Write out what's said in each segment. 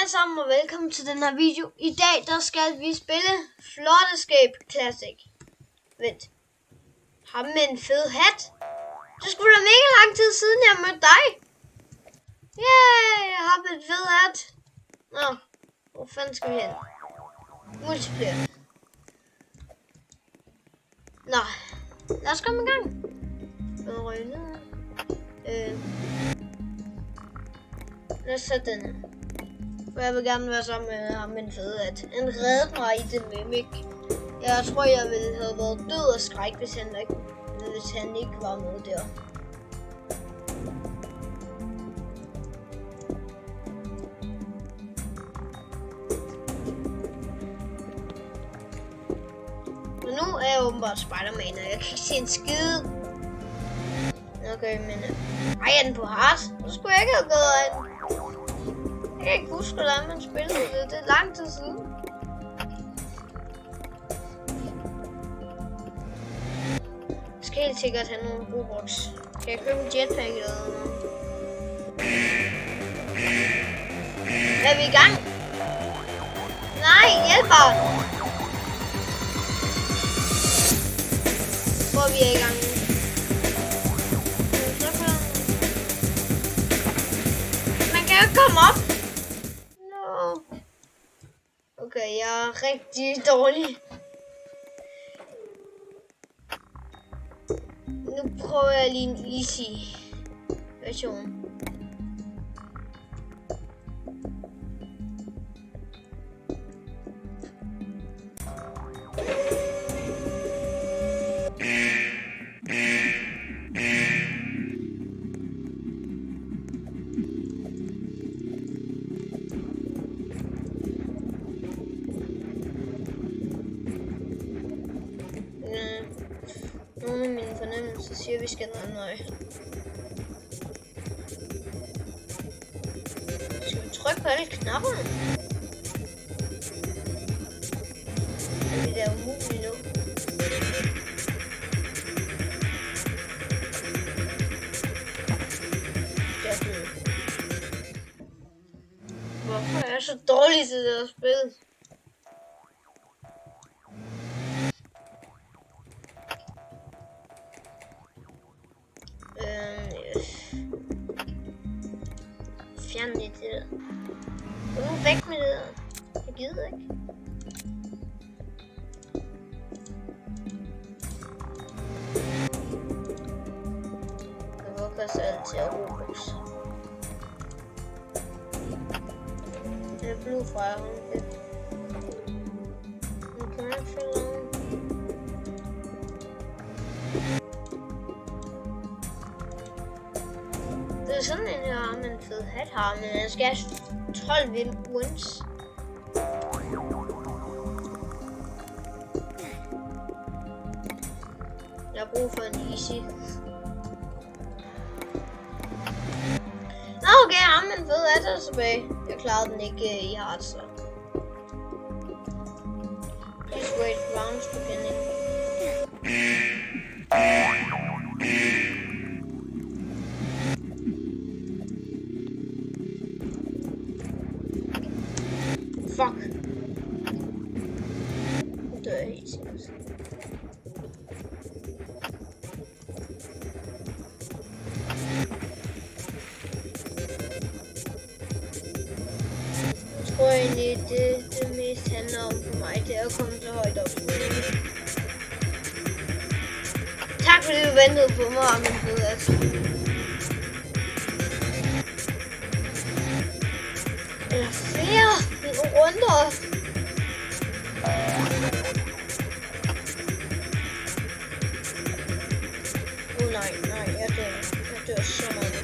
alle sammen og velkommen til den her video. I dag der skal vi spille Escape Classic. Vent. Ham med en fed hat. Det skulle da mega lang tid siden jeg mødte dig. Yay, jeg har en fed hat. Nå, hvor fanden skal vi hen? Multiplayer. Nå, lad os komme i gang. Lad os sætte den her. For jeg vil gerne være sammen med ham med en fed hat. Han reddede mig i det mimik. Jeg tror jeg ville have været død af skræk, hvis han ikke var med der. Men nu er jeg åbenbart Spider-Man, og jeg kan ikke se en skide. Okay, men ej, er den på hard? Så skulle jeg ikke have gået ind. Jeg kan ikke huske, hvordan man spillede det. Det er lang tid siden. Jeg skal helt sikkert have nogle Robux. Kan jeg købe en jetpack eller noget? Er vi i gang? Nej, hjælp bare! Hvor vi er i gang. Man kan jo ikke komme op! Okay, jeg er rigtig dårlig. Nu prøver jeg lige en easy version. Nogle af mine fornemmelser siger, at vi skal den anden vej. Skal vi trykke på alle knapperne? Er det der umuligt nu? Hvorfor er jeg så dårlig til det at spille? Fjern lidt det der. Gå nu væk med det der. Jeg gider ikke. Hvorfor koster alt til at Robux? Den er blue fra jeg håndkøb. Nu kan man ikke følge nogen. Det er sådan en her med en fed hat har, men jeg skal have 12 wins. Jeg har brug for en easy. Okay, ham med en fed hat er tilbage. Jeg klarede den ikke i hard, så. Please wait rounds beginning. Fuck. Nu dør jeg helt sikkert. Jeg tror egentlig, det mest handler om for mig, det er at komme så højt op. Tak fordi du ventede på mig, og min fede hat. Eller flere runder. Nej, jeg dør så meget.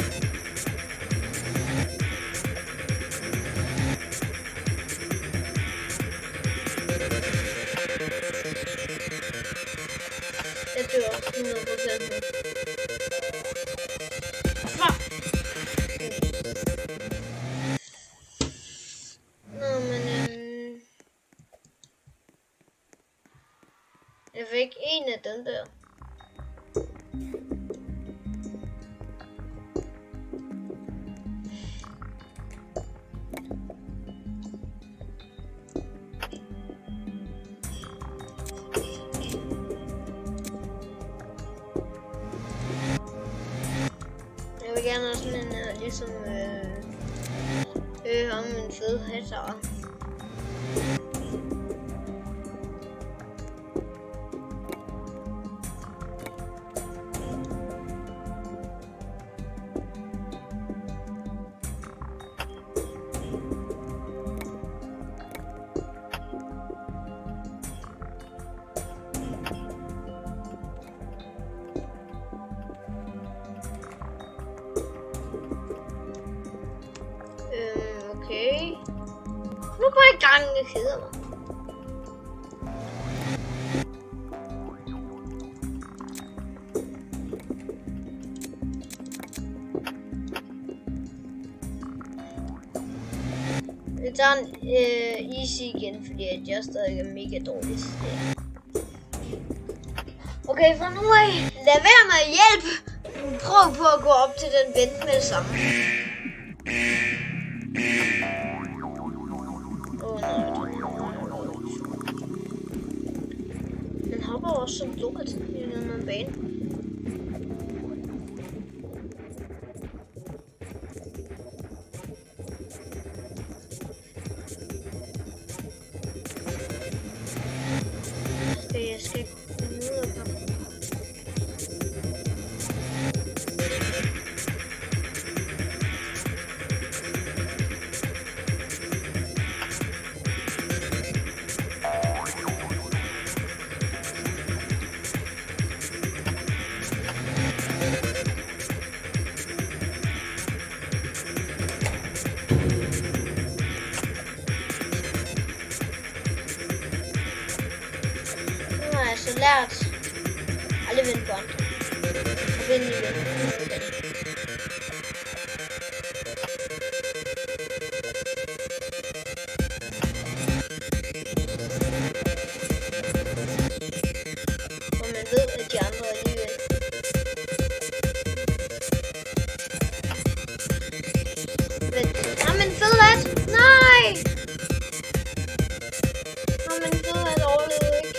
Jeg dør 100%. Fuck! Jeg fik en af den der. ligesom ham med en fed hat. Okay. Nu går jeg i gang, jeg keder mig. Jeg tager en easy igen, fordi jeg stadig er mega dårlig. Okay, fra nu af, lad være med at hjælpe. Prøv på at gå op til den vent med det samme. Den hopper også som lort i den her bane. Jeg skal komme ud af ham. Så lært aldrig vinde bånd og vinde igen. Og man ved, at de andre alligevel. Men, jamen fed ret! Nej! Jamen fed ret overlevede ikke.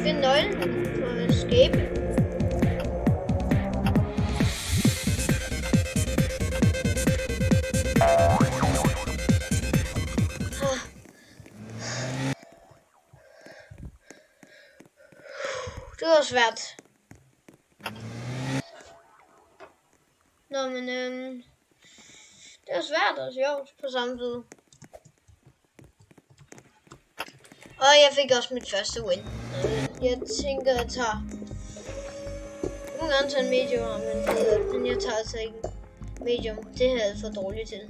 Find nøglen for escape. Det var svært. Nå, men det var svært og sjovt på samme tid. Og jeg fik også mit første win. Jeg tænker, at jeg tager... Jeg må gerne tage en medium, men jeg tager altså ikke medium. Det havde jeg for dårligt til.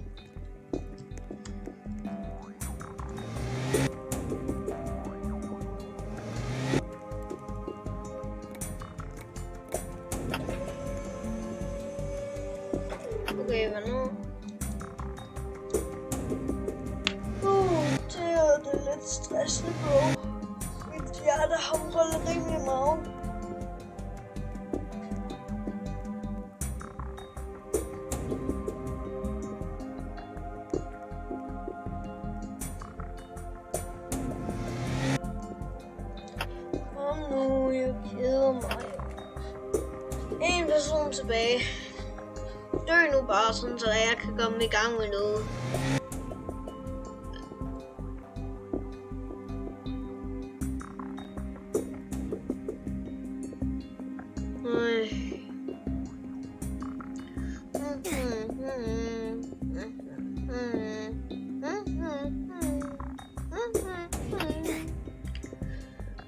Okay, hvad nu? Det er lidt stressende på. Mit hjerte hamrer rimelig meget. Kom nu, jeg keder mig. En person tilbage. Dø nu bare, sådan, så jeg kan komme i gang med noget.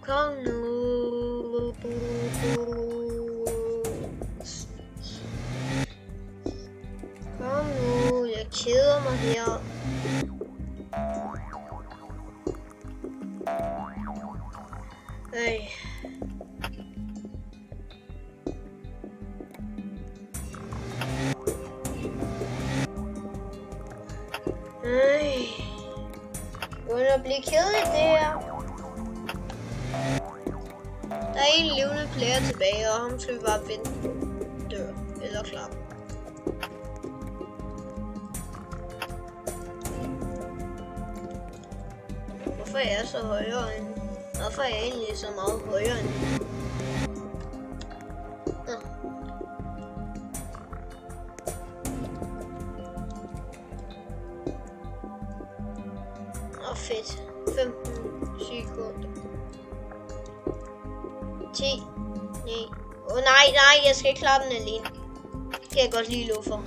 Kom nu. Jeg keder mig her. Begynder at blive kedeligt det her. Der er en levende player tilbage, og ham skal vi bare vente på dør eller klappe. Hvorfor er jeg så højere end? Hvorfor er jeg egentlig så meget højere end? Fedt. 15 sekunder. 10. 9. Nej, jeg skal ikke klare den alene. Det kan jeg godt lige love for.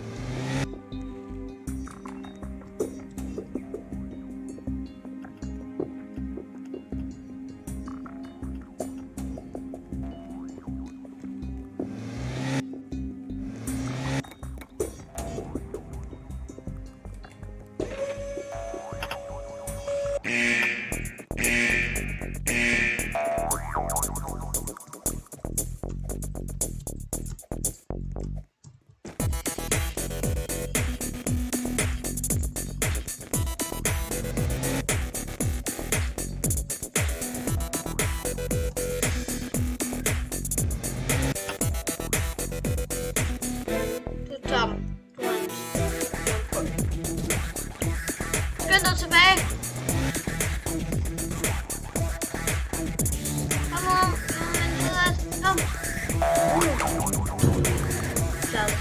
Tilbage. Kom on, kom. Klart.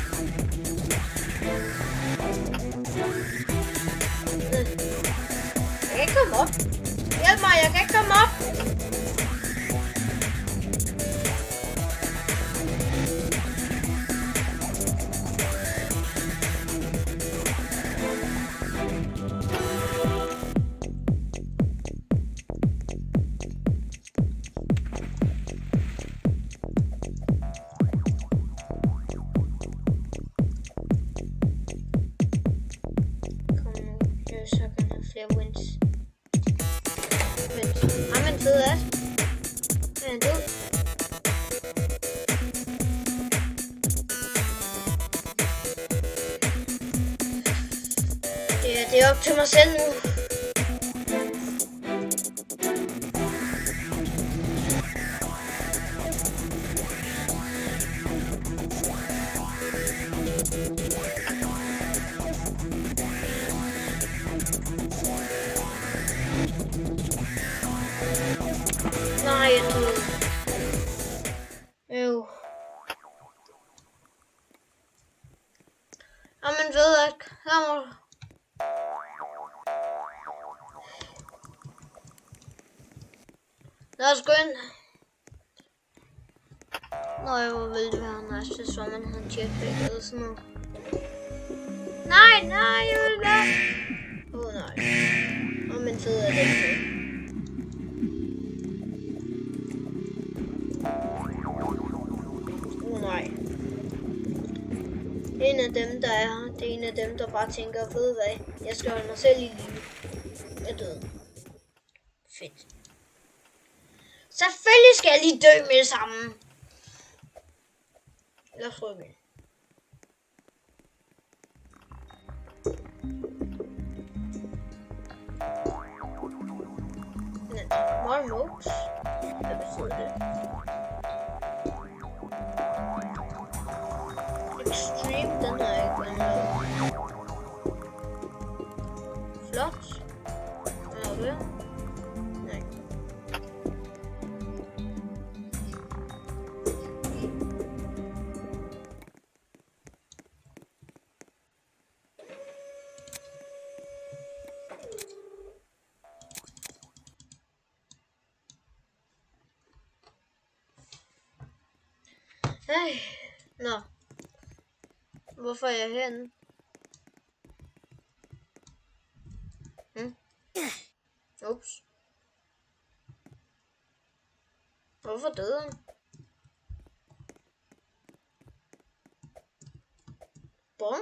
Jeg kan ikke komme op. Hjælp mig, jeg kan ikke komme op. Wins. I'm into that. And do. Det er op til mig selv nu. Nej, jeg døde. Jamen ved jeg ikke. Lad os gå ind. Nå, hvor ville det være nice, hvis man havde en jetpack eller sådan noget. Nej, jeg vil være. Nej. Men fed er det ikke. Nej. En af dem, der er her, det er en af dem, der bare tænker, ved hvad, jeg skal holde mig selv i live. Jeg døde. Fedt. Selvfølgelig skal jeg lige dø med det samme. Lad os prøve igen. More notes. Hvad betyder det? Extreme, den har jeg ikke lavet. Flot. Okay. Nej. Nå. Hvorfor er jeg herinde? Ups. Hvorfor døde han? Bom?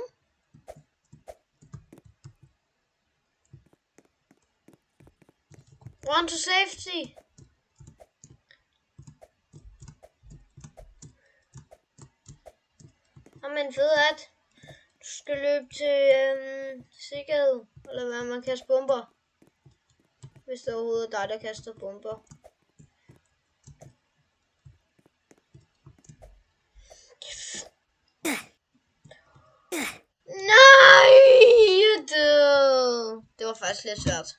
Run to safety. Men ved at du skal løbe til sikkerhed, eller hvad man kaster bomber. Hvis det overhovedet er dig, der kaster bomber. Nej, det var faktisk lidt svært.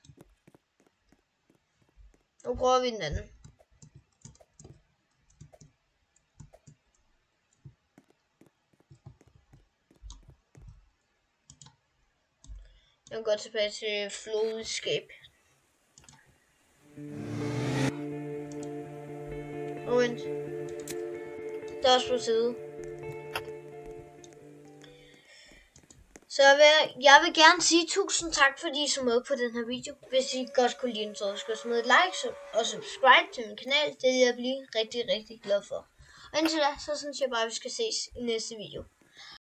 Nu prøver vi den anden. Jeg går tilbage til flow escape. Vent. Der er også på side. Så jeg vil gerne sige tusind tak, fordi I så med på den her video. Hvis I godt kunne lide den, så skal I smide et like og subscribe til min kanal. Det vil jeg blive rigtig, rigtig glad for. Og indtil da, så synes jeg bare, at vi skal ses i næste video.